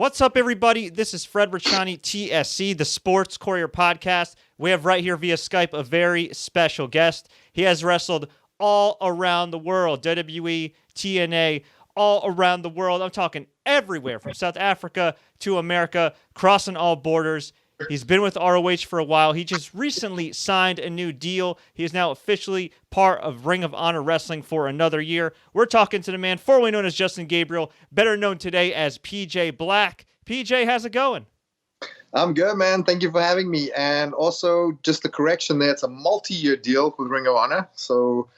What's up, everybody? This is Fred Richani, TSC, the Sports Courier podcast. We have right here via Skype a very special guest. He has wrestled all around the world, WWE, TNA, all around the world. I'm talking everywhere, from South Africa to America, crossing all borders. He's been with ROH for a while. He just recently signed a new deal. He is now officially part of Ring of Honor Wrestling for another year. We're talking to the man formerly known as Justin Gabriel, better known today as PJ Black. PJ, how's it going? I'm good, man. Thank you for having me. And also, just a correction there, it's a multi-year deal with Ring of Honor. So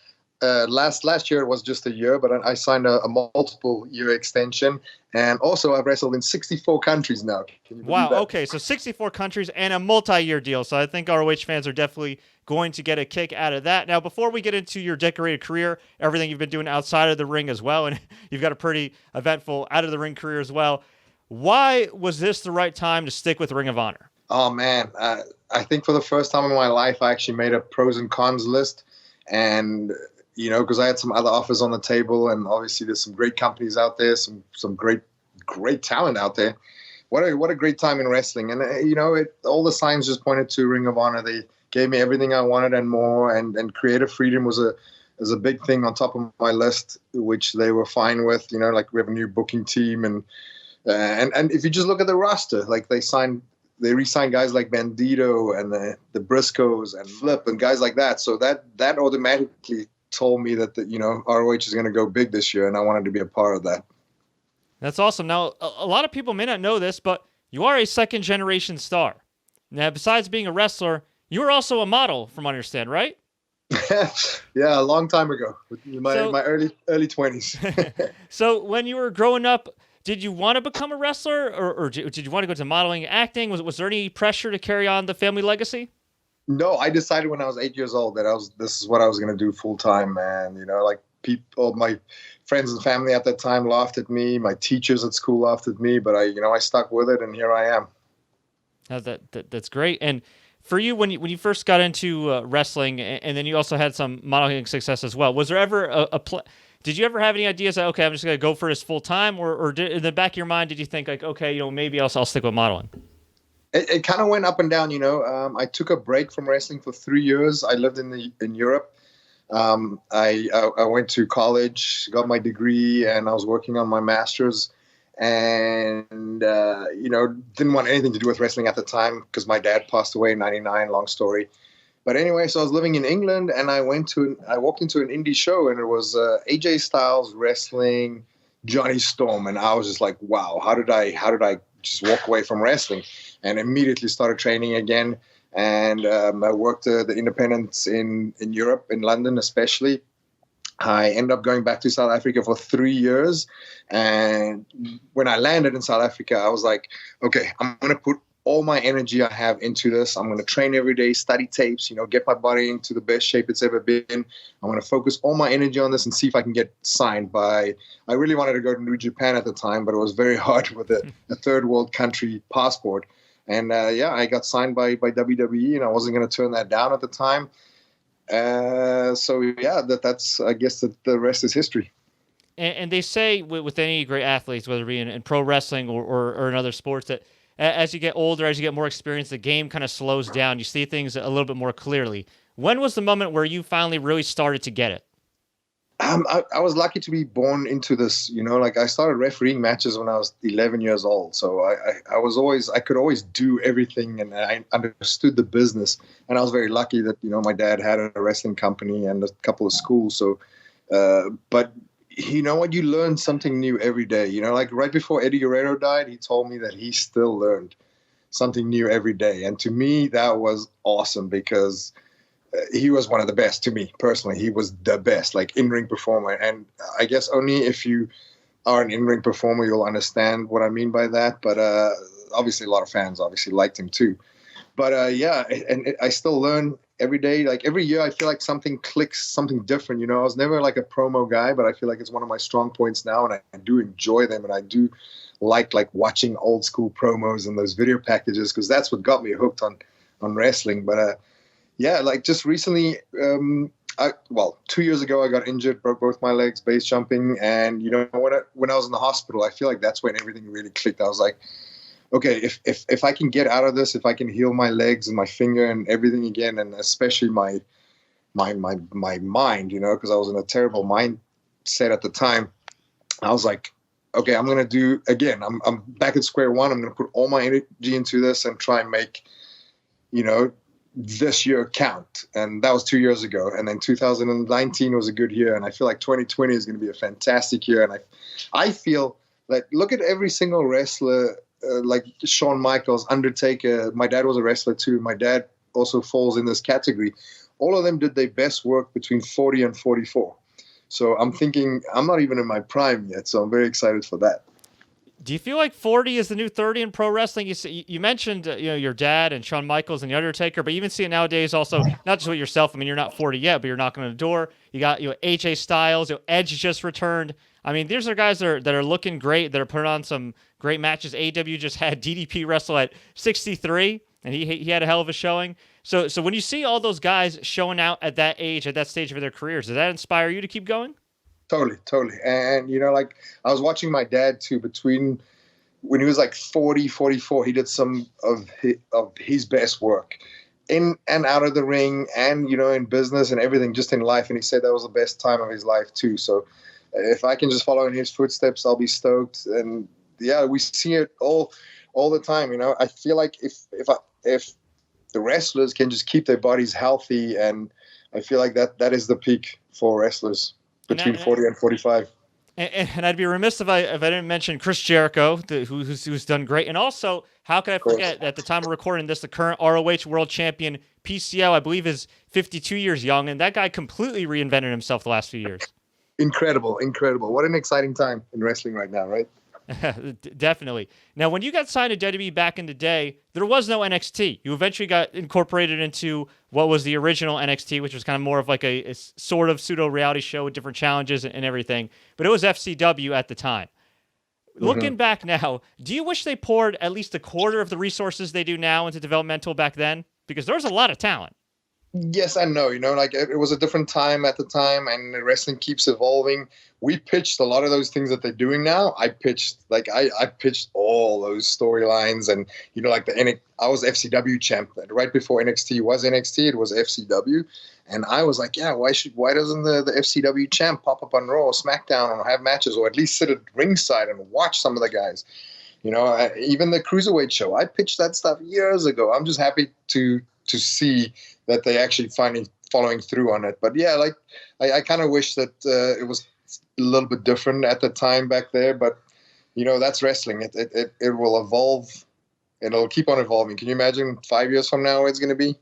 last year it was just a year, but I signed a multiple-year extension. And also, I've wrestled in 64 countries now. Wow, okay, so 64 countries and a multi-year deal. So I think ROH fans are definitely going to get a kick out of that. Now, before we get into your decorated career, everything you've been doing outside of the ring as well, and you've got a pretty eventful out-of-the-ring career as well, why was this the right time to stick with Ring of Honor? Oh, man. I think for the first time in my life, I actually made a pros and cons list. And you know, because I had some other offers on the table, and obviously there's some great companies out there, some great talent out there. What a great time in wrestling. And, all the signs just pointed to Ring of Honor. They gave me everything I wanted and more, and creative freedom was a big thing on top of my list, which they were fine with. You know, like we have a new booking team, and if you just look at the roster, like they re-signed guys like Bandido and the Briscoes and Flip and guys like that. So that automatically told me that ROH is going to go big this year, and I wanted to be a part of that. That's awesome. Now, a lot of people may not know this, but you are a second-generation star. Now, besides being a wrestler, you were also a model, from what I understand, right? Yeah, a long time ago, my early 20s. So when you were growing up, did you want to become a wrestler, or did you want to go to modeling, acting? Was there any pressure to carry on the family legacy? No, I decided when I was 8 years old that this is what I was going to do full time, man. You know, like my friends and family at that time laughed at me. My teachers at school laughed at me, but I stuck with it, and here I am. That's great. And for you, when you first got into wrestling, and then you also had some modeling success as well, was there ever did you ever have any ideas that, okay, I'm just going to go for this full time, or in the back of your mind, did you think like, okay, maybe I'll stick with modeling? It kind of went up and down, I took a break from wrestling for 3 years. I lived in Europe. I went to college, got my degree, and I was working on my master's. And didn't want anything to do with wrestling at the time because my dad passed away in '99. Long story. But anyway, so I was living in England, and I walked into an indie show, and it was AJ Styles wrestling Johnny Storm, and I was just like, wow, how did I just walk away from wrestling? And immediately started training again. And I worked the independents in Europe, in London especially. I ended up going back to South Africa for 3 years. And when I landed in South Africa, I was like, okay, I'm going to put all my energy I have into this. I'm going to train every day, study tapes, get my body into the best shape it's ever been. I'm going to focus all my energy on this and see if I can get signed by, I really wanted to go to New Japan at the time, but it was very hard with a third world country passport. And I got signed by WWE, and I wasn't going to turn that down at the time. That's I guess that the rest is history. And they say with any great athletes, whether it be in pro wrestling or in other sports, that as you get older, as you get more experience, the game kind of slows down. You see things a little bit more clearly. When was the moment where you finally really started to get it? I was lucky to be born into this, like I started refereeing matches when I was 11 years old. So I could always do everything, and I understood the business. And I was very lucky that, my dad had a wrestling company and a couple of schools. So, but you know what, you learn something new every day, like right before Eddie Guerrero died, he told me that he still learned something new every day. And to me, that was awesome because he was one of the best to me personally. He was the best, like in-ring performer. And I guess only if you are an in-ring performer, you'll understand what I mean by that. But obviously a lot of fans obviously liked him too. But I still learn every day. Like every year I feel like something clicks, something different. I was never like a promo guy, but I feel like it's one of my strong points now, and I do enjoy them, and I do like watching old school promos and those video packages, because that's what got me hooked on wrestling. But like just recently, well, 2 years ago, I got injured, broke both my legs, base jumping. And, when I was in the hospital, I feel like that's when everything really clicked. I was like, okay, if I can get out of this, if I can heal my legs and my finger and everything again, and especially my mind, because I was in a terrible mindset at the time, I was like, okay, I'm going to do, again, I'm back at square one. I'm going to put all my energy into this and try and make, this year count. And that was 2 years ago. And then 2019 was a good year. And I feel like 2020 is going to be a fantastic year. And I feel like, look at every single wrestler, like Shawn Michaels, Undertaker. My dad was a wrestler too. My dad also falls in this category. All of them did their best work between 40 and 44. So I'm thinking I'm not even in my prime yet. So I'm very excited for that. Do you feel like 40 is the new 30 in pro wrestling? You mentioned your dad and Shawn Michaels and The Undertaker, but you even see it nowadays also, not just with yourself. I mean, you're not 40 yet, but you're knocking on the door. You got AJ Styles, Edge just returned. I mean, these are guys that are looking great, that are putting on some great matches. AEW just had DDP wrestle at 63, and he had a hell of a showing. So when you see all those guys showing out at that age, at that stage of their careers, does that inspire you to keep going? Totally. And, like I was watching my dad too, between when he was like 40, 44, he did some of his best work in and out of the ring and, in business and everything, just in life. And he said that was the best time of his life too. So if I can just follow in his footsteps, I'll be stoked. And yeah, we see it all the time. I feel like if the wrestlers can just keep their bodies healthy, and I feel like that is the peak for wrestlers. Between 40 and 45. And I'd be remiss if I didn't mention Chris Jericho, who's done great. And also, how could I forget, at the time of recording this, the current ROH World Champion, PCO, I believe is 52 years young, and that guy completely reinvented himself the last few years. Incredible. What an exciting time in wrestling right now, right? Definitely. Now, when you got signed to WWE back in the day, there was no NXT. You eventually got incorporated into what was the original NXT, which was kind of more of like a sort of pseudo reality show with different challenges and everything. But it was FCW at the time. Mm-hmm. Looking back now, do you wish they poured at least a quarter of the resources they do now into developmental back then? Because there was a lot of talent. Yes and no, like it was a different time at the time, and wrestling keeps evolving. We pitched a lot of those things that they're doing now. I pitched all those storylines, and like I was FCW champ right before NXT was NXT. It was FCW, and I was like, yeah, why doesn't the FCW champ pop up on Raw or SmackDown and have matches, or at least sit at ringside and watch some of the guys? Even the Cruiserweight show, I pitched that stuff years ago. I'm just happy to see that they actually finally following through on it. But yeah, like I kind of wish that it was a little bit different at the time back there. But that's wrestling. It will evolve, and it'll keep on evolving. Can you imagine 5 years from now where it's going to be?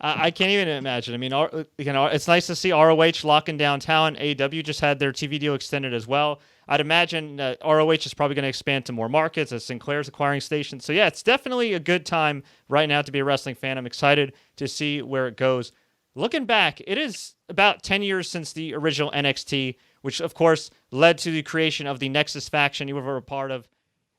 I can't even imagine. I mean, it's nice to see ROH locking down talent. AEW just had their TV deal extended as well. I'd imagine ROH is probably going to expand to more markets as Sinclair's acquiring stations. So yeah, it's definitely a good time right now to be a wrestling fan. I'm excited to see where it goes. Looking back, it is about 10 years since the original NXT, which of course led to the creation of the Nexus faction you were a part of.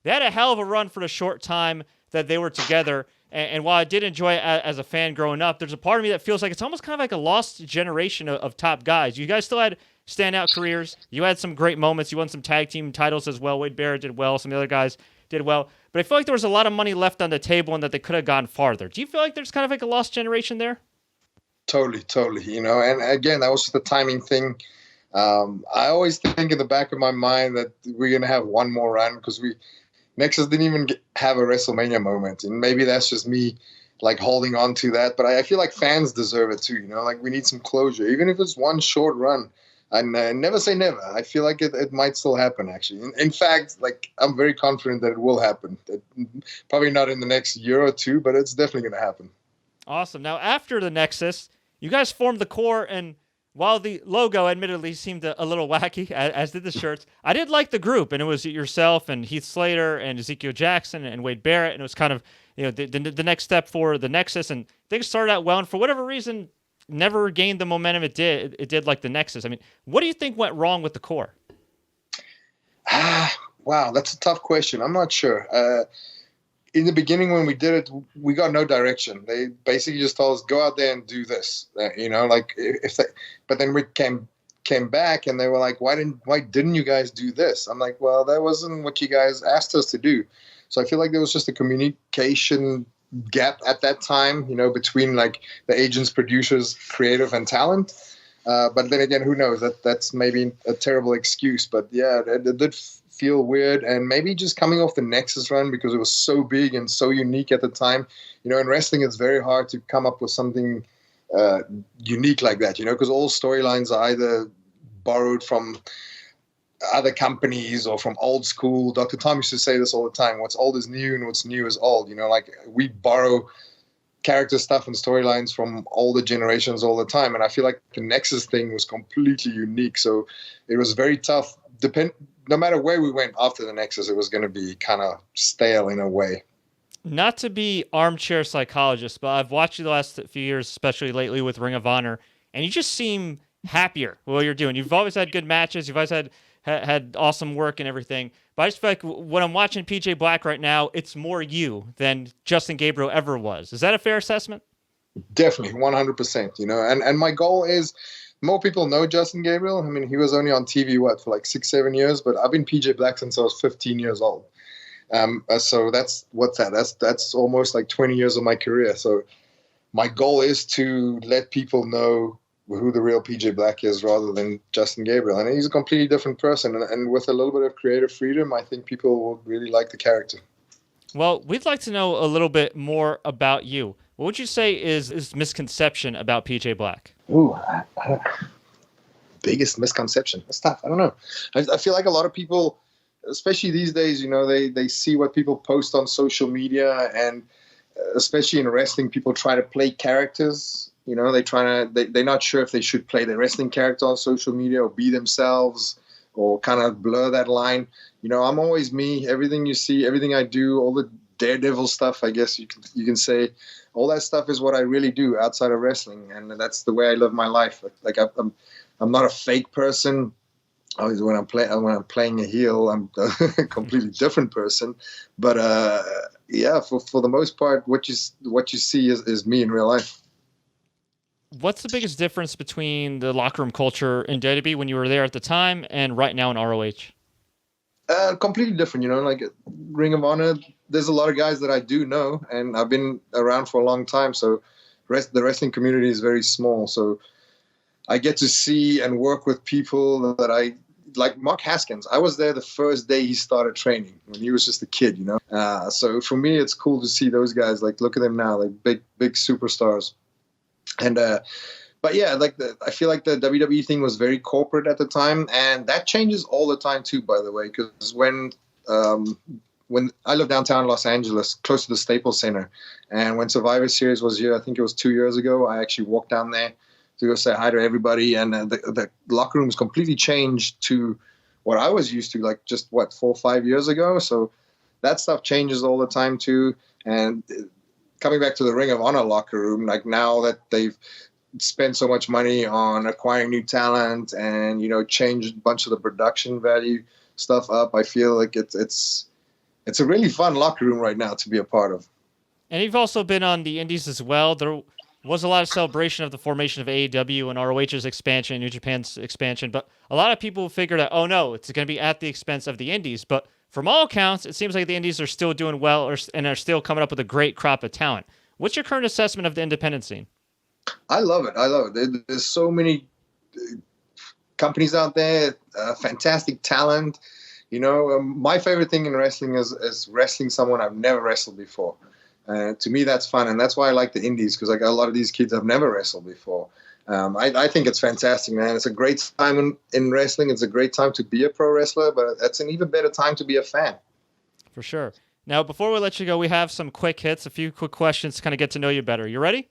They had a hell of a run for the short time that they were together. And while I did enjoy it as a fan growing up, there's a part of me that feels like it's almost kind of like a lost generation of top guys. You guys still had standout careers. You had some great moments. You won some tag team titles as well. Wade Barrett did well. Some of the other guys did well. But I feel like there was a lot of money left on the table and that they could have gone farther. Do you feel like there's kind of like a lost generation there? Totally. And again, that was just a timing thing. I always think in the back of my mind that we're going to have one more run because Nexus didn't even have a WrestleMania moment. And maybe that's just me like holding on to that. But I feel like fans deserve it too. Like we need some closure, even if it's one short run. And never say never. I feel like it might still happen, actually. In fact, like I'm very confident that it will happen. Probably not in the next year or two, but it's definitely going to happen. Awesome. Now, after the Nexus, you guys formed the Corre, and while the logo admittedly seemed a little wacky, as did the shirts, I did like the group, and it was yourself and Heath Slater and Ezekiel Jackson and Wade Barrett, and it was kind of the next step for the Nexus, and things started out well, and for whatever reason, never gained the momentum it did like the Nexus. I mean, what do you think went wrong with the Corre? Wow, that's a tough question. I'm not sure. in the beginning when we did it, we got no direction. They basically just told us, go out there and do this. But then we came back and they were like, why didn't you guys do this? I'm like, well, that wasn't what you guys asked us to do. So I feel like there was just a communication gap at that time, between like the agents, producers, creative, and talent. But then again, who knows? That's maybe a terrible excuse. But yeah, it did feel weird. And maybe just coming off the Nexus run because it was so big and so unique at the time. In wrestling, it's very hard to come up with something unique like that, because all storylines are either borrowed from other companies or from old school. Dr. Tom used to say this all the time: what's old is new and what's new is old. Like we borrow character stuff and storylines from older generations all the time. And I feel like the Nexus thing was completely unique. So it was very tough. No matter where we went after the Nexus, it was going to be kind of stale in a way. Not to be armchair psychologist, but I've watched you the last few years, especially lately with Ring of Honor, and you just seem happier with what you're doing. You've always had good matches. You've always had awesome work and everything. But I just feel like when I'm watching PJ Black right now, it's more you than Justin Gabriel ever was. Is that a fair assessment? Definitely, 100%. And my goal is more people know Justin Gabriel. I mean, he was only on TV, for like 6-7 years, but I've been PJ Black since I was 15 years old. So that's almost like 20 years of my career. So my goal is to let people know who the real PJ Black is rather than Justin Gabriel. And he's a completely different person. And with a little bit of creative freedom, I think people will really like the character. Well, we'd like to know a little bit more about you. What would you say is misconception about PJ Black? Ooh, biggest misconception. That's tough. I don't know. I feel like a lot of people, especially these days, they see what people post on social media, and especially in wrestling, people try to play characters. They're not sure if they should play the wrestling character on social media or be themselves or kind of blur that line. I'm always me. Everything you see, everything I do, all the daredevil stuff, I guess you can say, all that stuff is what I really do outside of wrestling, and that's the way I live my life. Like I'm not a fake person. Always when I'm playing a heel, I'm a completely different person. But for the most part, what you see is me in real life. What's the biggest difference between the locker room culture in WWE when you were there at the time and right now in ROH? Completely different, like Ring of Honor. There's a lot of guys that I do know, and I've been around for a long time. So the wrestling community is very small. So I get to see and work with people that I like. Mark Haskins, I was there the first day he started training when he was just a kid, So for me, it's cool to see those guys. Like, look at them now, like big superstars. And but yeah, I feel like the WWE thing was very corporate at the time, and that changes all the time too, by the way, because when I live downtown Los Angeles, close to the Staples Center, and when Survivor Series was here, I think it was 2 years ago, I actually walked down there to go say hi to everybody, and the locker rooms completely changed to what I was used to, like just 4 or 5 years ago. So that stuff changes all the time too. And coming back to the Ring of Honor locker room, like now that they've spent so much money on acquiring new talent and changed a bunch of the production value stuff up, I feel like it's a really fun locker room right now to be a part of. And you've also been on the Indies as well. There was a lot of celebration of the formation of AEW and ROH's expansion, New Japan's expansion, but a lot of people figured out, oh no, it's going to be at the expense of the Indies. But from all accounts, it seems like the Indies are still doing well and are still coming up with a great crop of talent. What's your current assessment of the independent scene? I love it. There's so many companies out there, fantastic talent. My favorite thing in wrestling is wrestling someone I've never wrestled before. To me, that's fun, and that's why I like the indies, because I got a lot of these kids I've never wrestled before. I think it's fantastic, man. It's a great time in wrestling. It's a great time to be a pro wrestler, but it's an even better time to be a fan. For sure. Now, before we let you go, we have some quick hits, a few quick questions to kind of get to know you better. You ready?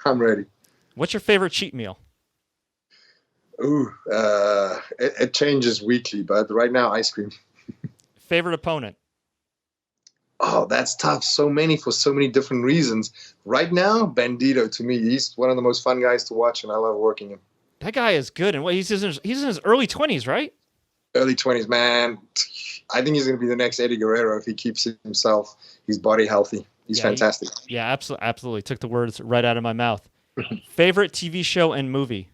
I'm ready. What's your favorite cheat meal? Ooh, it changes weekly, but right now, ice cream. Favorite opponent? Oh, that's tough. So many for so many different reasons. Right now, Bandido, to me, he's one of the most fun guys to watch, and I love working him. That guy is good. And he's in his early 20s, right? Early 20s, man. I think he's going to be the next Eddie Guerrero if he keeps his body healthy. He's fantastic. Yeah, absolutely. Took the words right out of my mouth. Favorite TV show and movie?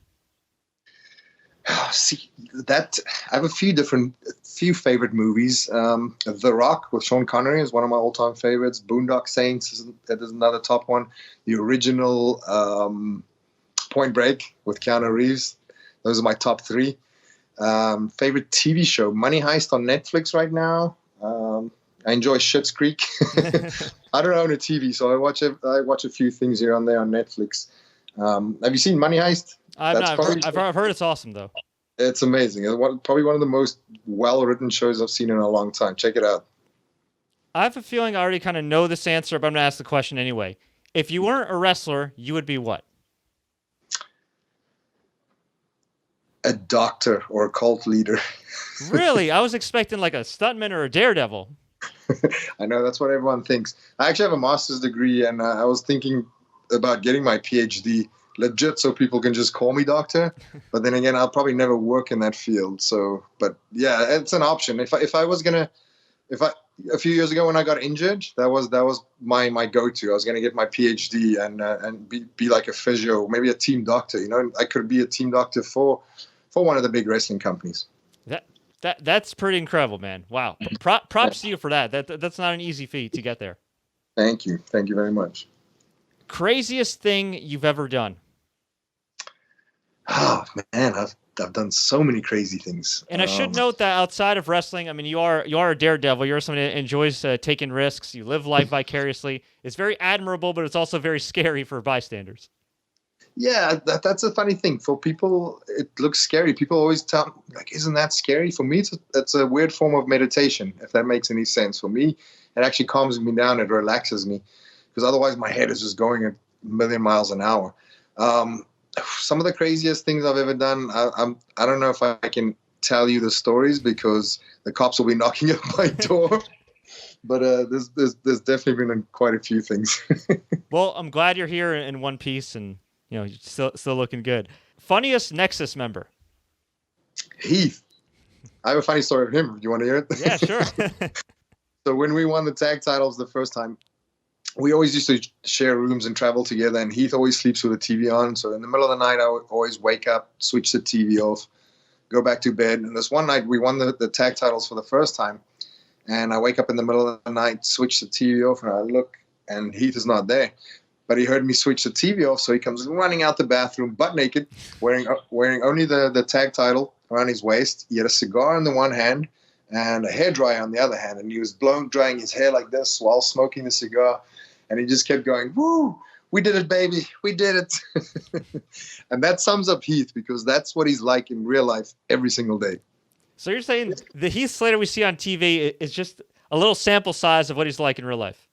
See, that I have a few favorite movies. The Rock with Sean Connery is one of my all-time favorites. Boondock Saints is another top one. The original Point Break with Keanu Reeves. Those are my top three. Favorite TV show, Money Heist on Netflix right now. I enjoy Schitt's Creek. I don't own a TV, so I watch a few things here and there on Netflix. Have you seen Money Heist? I've heard it's awesome though. It's amazing. It's probably one of the most well-written shows I've seen in a long time. Check it out. I have a feeling I already kind of know this answer, but I'm going to ask the question anyway. If you weren't a wrestler, you would be what? A doctor or a cult leader. Really? I was expecting like a stuntman or a daredevil. I know, that's what everyone thinks. I actually have a master's degree, and I was thinking about getting my PhD legit so people can just call me doctor. But then again, I'll probably never work in that field. So, but yeah, it's an option. A few years ago when I got injured, that was my go-to. I was going to get my PhD and be like a physio, maybe a team doctor. You know, I could be a team doctor for one of the big wrestling companies. That's pretty incredible, man. Wow. Props to you for that. That's not an easy feat to get there. Thank you. Thank you very much. Craziest thing you've ever done? Oh man, I've done so many crazy things. And I should note that outside of wrestling, I mean, you are a daredevil. You're someone that enjoys taking risks. You live life vicariously. It's very admirable, but it's also very scary for bystanders. Yeah, that's a funny thing. For people, it looks scary. People always tell me, like, isn't that scary? For me, it's a weird form of meditation, if that makes any sense. For me, it actually calms me down. It relaxes me, because otherwise my head is just going at a million miles an hour. Some of the craziest things I've ever done, I don't know if I can tell you the stories because the cops will be knocking at my door. But there's definitely been quite a few things. Well, I'm glad you're here in one piece, and you're still looking good. Funniest Nexus member? Heath. I have a funny story of him. Do you want to hear it? Yeah, sure. So when we won the tag titles the first time, we always used to share rooms and travel together, and Heath always sleeps with the TV on. So in the middle of the night, I would always wake up, switch the TV off, go back to bed. And this one night, we won the tag titles for the first time. And I wake up in the middle of the night, switch the TV off, and I look, and Heath is not there. But he heard me switch the TV off, so he comes running out the bathroom, butt naked, wearing only the tag title around his waist. He had a cigar in the one hand and a hairdryer on the other hand, and he was drying his hair like this while smoking the cigar. And he just kept going, "Woo, we did it, baby, we did it." And that sums up Heath, because that's what he's like in real life every single day. So you're saying the Heath Slater we see on TV is just a little sample size of what he's like in real life?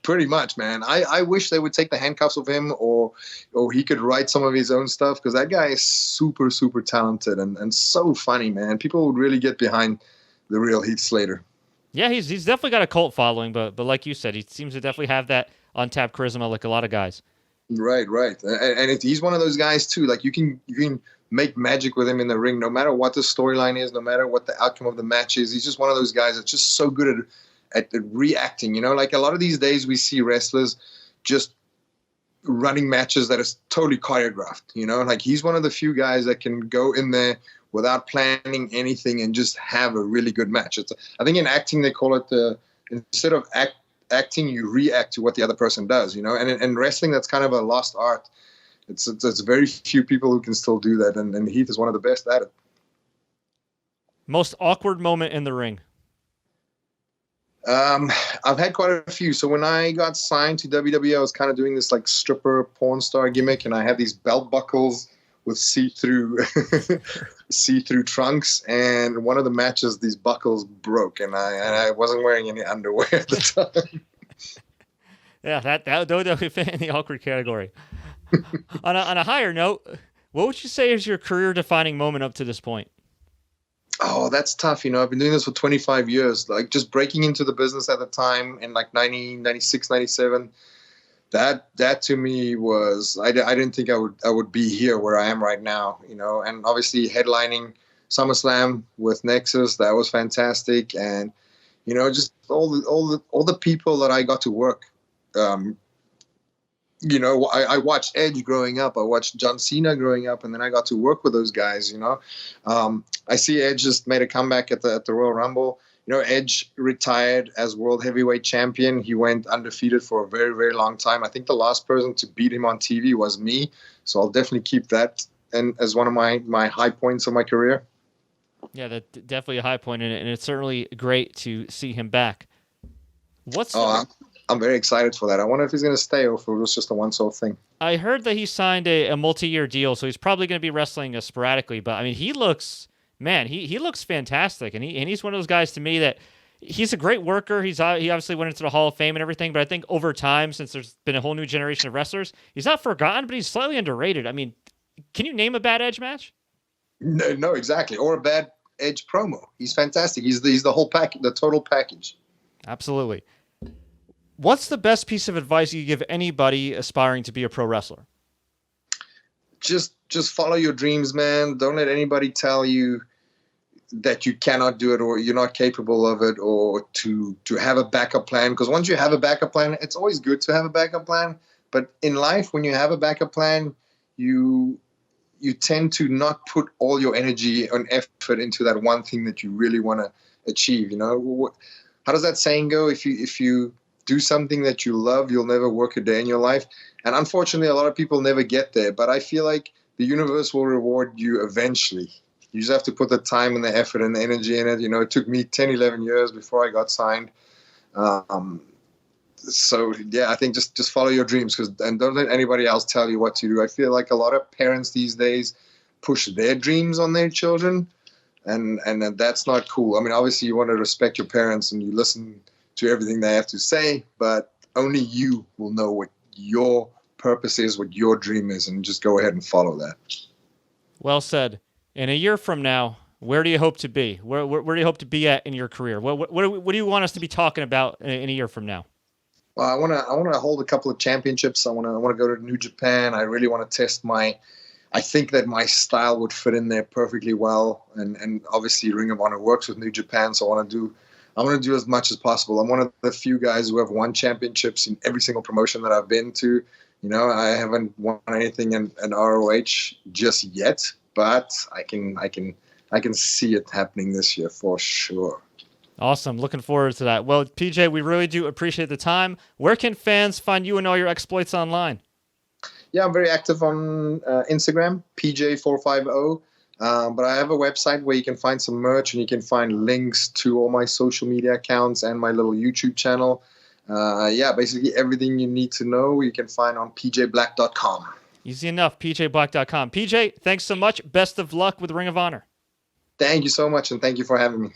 Pretty much, man. I wish they would take the handcuffs of him, or he could write some of his own stuff, because that guy is super, super talented and so funny, man. People would really get behind the real Heath Slater. Yeah, he's definitely got a cult following, but like you said, he seems to definitely have that untapped charisma like a lot of guys. Right. And he's one of those guys too. Like you can make magic with him in the ring, no matter what the storyline is, no matter what the outcome of the match is. He's just one of those guys that's just so good at reacting. Like a lot of these days we see wrestlers just running matches that is totally choreographed. Like he's one of the few guys that can go in there without planning anything and just have a really good match. I think in acting they call it instead of acting, you react to what the other person does. And in wrestling, that's kind of a lost art. It's very few people who can still do that, and Heath is one of the best at it. Most awkward moment in the ring? I've had quite a few. So when I got signed to WWE, I was kind of doing this like stripper porn star gimmick, and I had these belt buckles with see-through trunks, and one of the matches these buckles broke, and I wasn't wearing any underwear at the time. Yeah, that definitely fit in the awkward category. On a higher note, what would you say is your career-defining moment up to this point? Oh, that's tough. I've been doing this for 25 years. Like just breaking into the business at the time in like 1996, 97. That to me was, I didn't think I would be here where I am right now, and obviously headlining SummerSlam with Nexus. That was fantastic. And, just all the people that I got to work. I watched Edge growing up. I watched John Cena growing up, and then I got to work with those guys. I see Edge just made a comeback at the Royal Rumble. Edge retired as World Heavyweight Champion. He went undefeated for a very, very long time. I think the last person to beat him on TV was me. So I'll definitely keep that as one of my high points of my career. Yeah, that's definitely a high point in it, and it's certainly great to see him back. I'm very excited for that. I wonder if he's going to stay or if it was just a once-off thing. I heard that he signed a multi-year deal, so he's probably going to be wrestling sporadically. But I mean, he looks fantastic, and he's one of those guys to me that he's a great worker. He obviously went into the Hall of Fame and everything, but I think over time, since there's been a whole new generation of wrestlers, he's not forgotten, but he's slightly underrated. I mean, can you name a bad Edge match? No, exactly, or a bad Edge promo. He's fantastic. He's the whole package, the total package. Absolutely. What's the best piece of advice you give anybody aspiring to be a pro wrestler? Just follow your dreams, man. Don't let anybody tell you that you cannot do it or you're not capable of it, or to have a backup plan. Because once you have a backup plan, it's always good to have a backup plan. But in life, when you have a backup plan, you tend to not put all your energy and effort into that one thing that you really want to achieve. How does that saying go? If you do something that you love, you'll never work a day in your life. And unfortunately, a lot of people never get there. But I feel like the universe will reward you eventually. You just have to put the time and the effort and the energy in it. It took me 10, 11 years before I got signed. So, yeah, I think just follow your dreams and don't let anybody else tell you what to do. I feel like a lot of parents these days push their dreams on their children, and that's not cool. I mean, obviously, you want to respect your parents and you listen to everything they have to say, but only you will know what your purpose is, what your dream is, and just go ahead and follow that. Well said. In a year from now, where do you hope to be? Where do you hope to be at in your career? What do you want us to be talking about in a year from now? Well, I want to hold a couple of championships. I want to go to New Japan. I really want to test I think that my style would fit in there perfectly well, and obviously Ring of Honor works with New Japan, so I want to do as much as possible. I'm one of the few guys who have won championships in every single promotion that I've been to. I haven't won anything in ROH just yet, but I can see it happening this year for sure. Awesome. Looking forward to that. Well, PJ, we really do appreciate the time. Where can fans find you and all your exploits online? Yeah, I'm very active on Instagram, PJ450. But I have a website where you can find some merch and you can find links to all my social media accounts and my little YouTube channel. Basically everything you need to know you can find on pjblack.com. Easy enough, pjblack.com. PJ, thanks so much. Best of luck with Ring of Honor. Thank you so much, and thank you for having me.